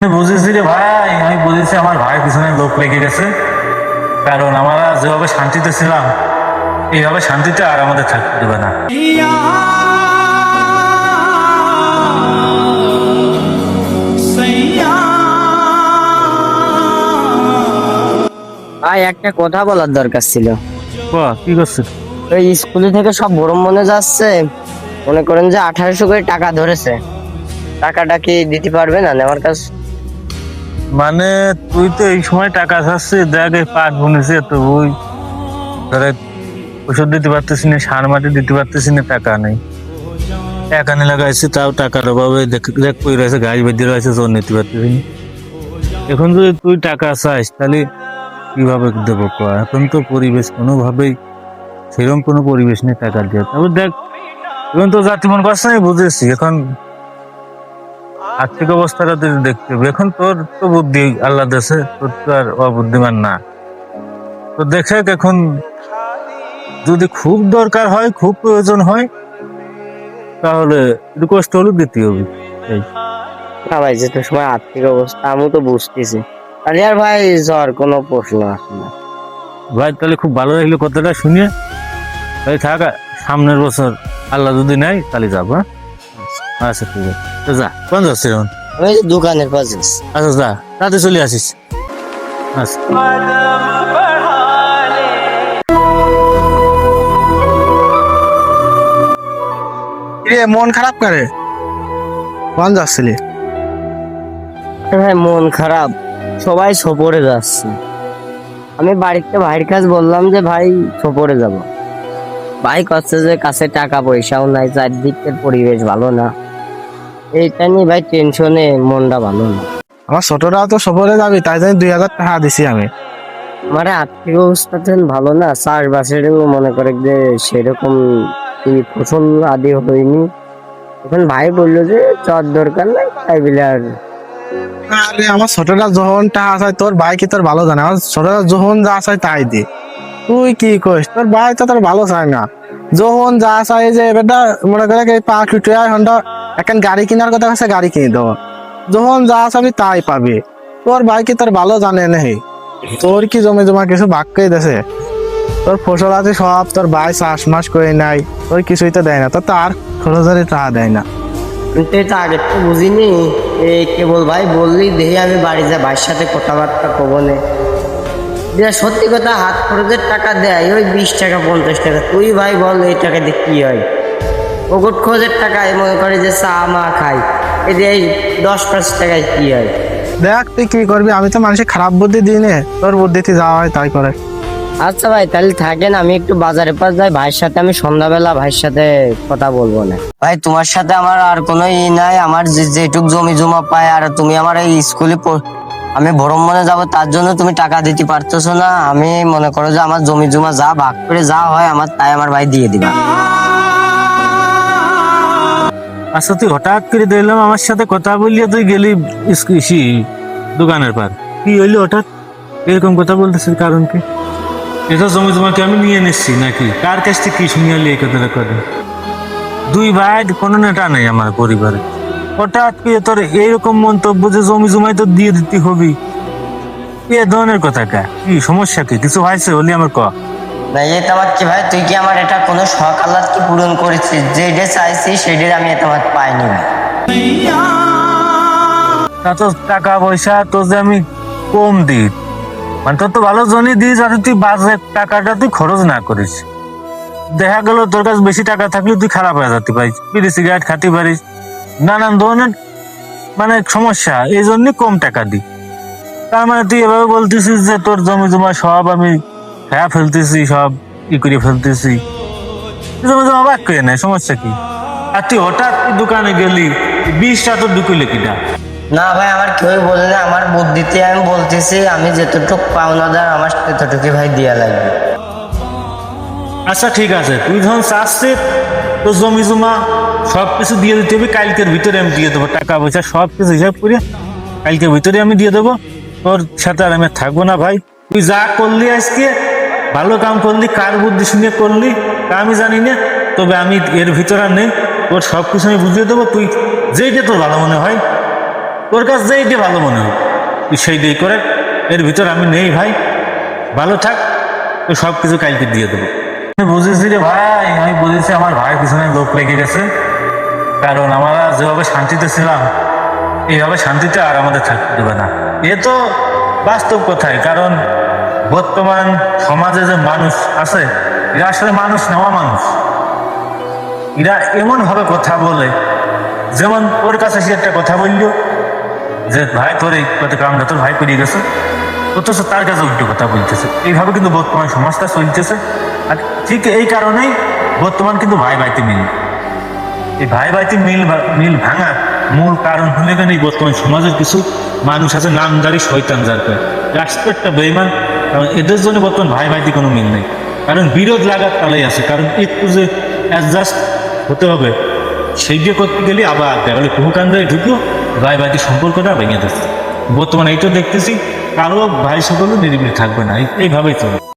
বুঝেছি রে ভাই, আমি বুঝেছি আমার ভাইয়ের পিছনে লোক লেগে গেছে। কারণ আমরা যেভাবে শান্তিতে ছিলাম এইভাবে শান্তিতে আর আমাদের থাকতে দেবে না। ভাই একটা কথা বলার দরকার ছিল। কি করছিস? ওই স্কুলে থেকে সব ভ্রমণে যাচ্ছে, মনে করেন যে 1800 করে টাকা ধরেছে। টাকাটা কি দিতে পারবে না নেওয়ার কাছে? মানে তুই তো এই সময় টাকা চাচ্ছিস, দেখ এই পাট বুনেছে তো ওই ধরে ওষুধ দিতে পারতেছি না, সার মাটি দিতে পারতেছি না, টাকা নেই। টাকা নিয়ে লাগাইছি তাও টাকার অভাবে দেখ দেখ কই রয়েছে, গাড়ি বেঁধে রয়েছে, জোর নিতে পারতেছি না। এখন যদি তুই টাকা চাস তাহলে কিভাবে দেবো ক? এখন তো পরিবেশ কোনোভাবেই সেরকম কোনো পরিবেশ নেই টাকা দিয়ে। তারপর দেখ এখন তো জাতি মন করছে আমি বুঝেছি, এখন আর্থিক অবস্থাটা তুই দেখতে হবে। এখন তোর তো বুদ্ধি আল্লাহ দেশে, তোর তো আর অবুদ্ধিমান না। তো দেখে এখন যদি খুব দরকার হয়, খুব প্রয়োজন হয়, তাহলে একটু কষ্ট হলেও দিতে হবে। এই না ভাই, যে তো সময় আর্থিক অবস্থা আমি তো বুঝতেছি, তাহলে আর ভাই জ্বর কোনো প্রশ্ন আসে না। ভাই তাহলে খুব ভালো লাগলো কথাটা শুনিয়ে। তাই থাক, সামনের বছর আল্লাহ যদি নেয় তাহলে যাবো। হ্যাঁ আচ্ছা ঠিক আছে, তো যা। কোন যাচ্ছে এখন? আমি এই যে দোকানের পাশে আছি। আচ্ছা যা, রাতে চলে আসিস। আচ্ছা মন খারাপ করে কোন যাচ্ছিলি? ভাই মন খারাপ, সবাই সফরে যাচ্ছে। আমি বাড়িতে ভাইয়ের কাছে বললাম যে ভাই সফরে যাব। ভাই করছে যে কাছে টাকা পয়সাও নাই, চারদিকের পরিবেশ ভালো না। এইটা নিয়ে ভাই টেনশনে মনটা ভালো না। আমার ছোটরা তো সফরে যাবি, তাই জন্য 2000 টাকা দিছি আমি। আমার আর্থিক অবস্থা তেমন ভালো না, চাষবাসেরও মনে করে যে সেরকম কি ফসল আদি হয়নি। এখন ভাই বললো যে চর দরকার নাই, তাই বলে আর আরে আমার ছোটরা যখন টাকা চায়, তোর ভাই কি তোর ভালো জানে? আমার ছোটরা যখন যা চায় তাই দে। তুই কি করিস? তোর ভাই তো তোর ভালো চায় না। যখন যা চায় যে এবারটা মনে করে কি 5 ঘন্টা এখন গাড়ি কেনার কথা আছে, গাড়ি কিনে দেবো। যখন যা চাবি তাই পাবি। তোর ভাই কি তোর ভালো জানে নেই? তোর কি জমি জমা কিছু ভাগ করে দেছে? তোর ফসল আছে সব তোর ভাই চাষ করে নাই, তোর কিছুই তো দেয় না। তোর তো আর 16,000 টাকা দেয় না। কিন্তু এটা আগে তো বুঝিনি। এই কেবল ভাই বললি দেখি আমি বাড়ি যা ভাইয়ের সাথে কথাবার্তা কবনে। সত্যি কথা, হাত খরচের টাকা দেয় ওই 20 টাকা 50 টাকা। তুই ভাই বল এই টাকা দিয়ে কি হয়? পকেট খরচের টাকায় মনে করে যে চা মা খাই, এই যে এই 10-5 টাকায় কি হয়? দেখ তুই কি করবি, আমি তো মানুষের খারাপ বুদ্ধি দিই নে, তোর বুদ্ধিতে যাওয়া হয় তাই করে। আচ্ছা ভাই তাহলে থাকেন, আমি একটু বাজারে পাশ যাই। ভাইয়ের সাথে আমি সন্ধ্যাবেলা ভাইয়ের সাথে কথা বলবো না। ভাই তোমার সাথে আমার আর কোনো নাই, আমার যেটুক জমি জমা পায়, আর তুমি আমার এই স্কুলে আমি ভ্রমণে যাব তার জন্য তুমি টাকা দিতে পারতেছো না। আমি মনে করো যে আমার জমি জমা যা ভাগ করে যা হয় আমার, তাই আমার ভাই দিয়ে দিবা। আচ্ছা তুই হঠাৎ করে দেখলাম আমার সাথে কথা বললিয়ে তুই গেলি দোকানের পার। কি হইলো হঠাৎ এরকম কথা বলতেছিস, কারণ কি? এটা জমি জমাকে আমি নিয়ে নিচ্ছি নাকি? কার কাছ থেকে কি শুনিয়ে এই কথাটা করে? দুই ভাই কোনো নেতা নেই আমার পরিবারে, হঠাৎ করে তোর এইরকম মন্তব্য যে জমি জমাই তো দিয়ে দিতে হবি, এ ধরনের কথা কা? কি সমস্যা, কি কিছু হয়েছে হলি আমার ক? না এটা আমার কি ভাই, তুই কি আমার এটা কোনো শখ আহ্লাদ কি পূরণ করেছিস? যেটা চাইছি সেটা আমি এটা আমার পাইনি ভাই। তা তো টাকা পয়সা তো যে আমি কম দিই, মানে তোর তো ভালো জনই দিই যাতে তুই বাজে টাকাটা তুই খরচ না করিস। দেখা গেল তোর কাছে বেশি টাকা থাকলে তুই খারাপ হয়ে যেতে পারিস, বিড়ি সিগারেট খাতে পারিস, নানান ধরনের মানে সমস্যা, এই জন্য কম টাকা দিই। তার মানে তুই এভাবে বলতেছিস যে তোর জমি জমা সব আমি খেয়া ফেলতেছি, সব ই করে ফেলতেছি। জমি জমা বাক করে নেয়, সমস্যা কি? আর তুই হঠাৎ তুই দোকানে গেলি, 20টা তোর ঢুকিলে কিনা? না ভাই আমার কেউ বলে না, আমার বুদ্ধিতে আমি বলতেছি, আমি যতটুকু পাওনাদার আমার ততটুকু ভাই দেয়া লাগবে। আচ্ছা ঠিক আছে, তুই যখন চাচ্ছিস তোর জমি জমা সবকিছু দিয়ে দিতে হবে, কালকের ভিতরে আমি দিয়ে দেবো। টাকা পয়সা সবকিছু হিসাব করে কালকের ভিতরে আমি দিয়ে দেবো। তোর সাথে আর আমি থাকবো না ভাই। তুই যা করলি আজকে ভালো কাম করলি, কার বুদ্ধি শুনে করলি তা আমি জানি না, তবে আমি এর ভিতরে আর নেই। তোর সবকিছু আমি বুঝিয়ে দেবো, তুই যেইটা তোর ভালো মনে হয় তোর কাছে যেইটি ভালো মনে হয় তুই সেই দিয়ে করে, এর ভিতর আমি নেই ভাই, ভালো থাক, তো সব কিছু কালকে দিয়ে দেবো। আমি বুঝেছি রে ভাই, আমি বুঝেছি আমার ভাইয়ের পিছনে লোক লেগে গেছে, কারণ আমরা যেভাবে শান্তিতে ছিলাম এইভাবে শান্তিতে আর আমাদের থাকতে দেবে না। এ তো বাস্তব কথাই, কারণ বর্তমান সমাজে যে মানুষ আছে এরা আসলে মানুষ নেওয়া মানুষ, এরা এমন ভাবে কথা বলে, যেমন ওর কাছে সে একটা কথা বললো যে ভাই তোর এই কত কামটা তোর ভাই করিয়ে গেছে, অথচ তার কাছে উল্টো কথা বলতেছে। এইভাবে কিন্তু বর্তমান সমাজটা চলতেছে। আর ঠিক এই কারণেই বর্তমান কিন্তু ভাই ভাইতে মিল, এই ভাই ভাইতে মিল ভাঙার মূল কারণ হলে কেন এই বর্তমান সমাজের কিছু মানুষ আছে নামদারি শয়তান, যার কয় রাষ্ট্র একটা বেইমান, কারণ এদের জন্য বর্তমান ভাই ভাইতে কোনো মিল নেই, কারণ বিরোধ লাগার তালেই আছে, কারণ একটু যে অ্যাডজাস্ট হতে হবে সেই দিয়ে করতে গেলে আবার দেখা গেলে কুহুকান্দায় ঢুকলো, ভাই ভাইতে সম্পর্কটা ভেঙে যাচ্ছে। বর্তমানে এইটা দেখতেছি, কারো ভাই সকলে নিরিবিলি থাকবে না, এইভাবেই চলে।